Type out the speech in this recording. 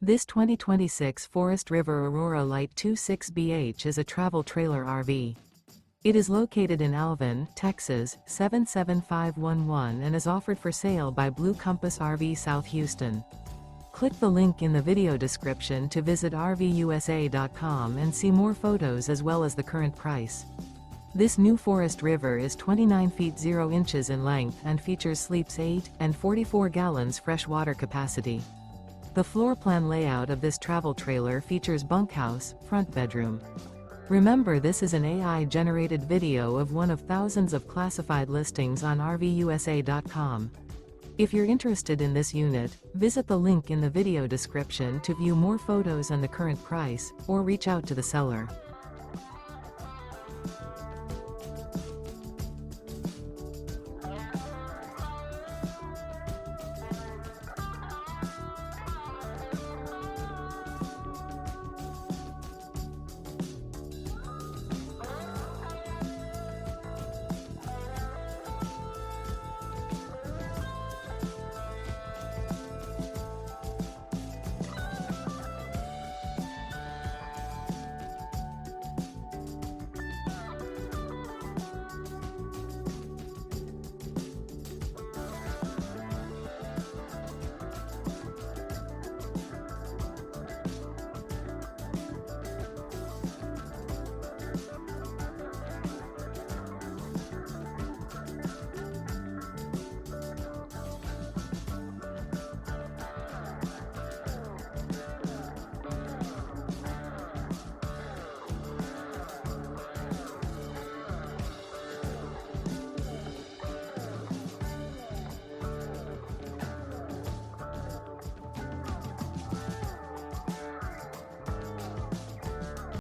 This 2026 Forest River Aurora Light 26BH is a travel trailer RV. It is located in Alvin, Texas, 77511 and is offered for sale by Blue Compass RV South Houston. Click the link in the video description to visit RVUSA.com and see more photos as well as the current price. This new Forest River is 29 feet 0 inches in length and features sleeps 8 and 44 gallons fresh water capacity. The floor plan layout of this travel trailer features bunkhouse, front bedroom. Remember, this is an AI-generated video of one of thousands of classified listings on RVUSA.com. If you're interested in this unit, visit the link in the video description to view more photos and the current price, or reach out to the seller.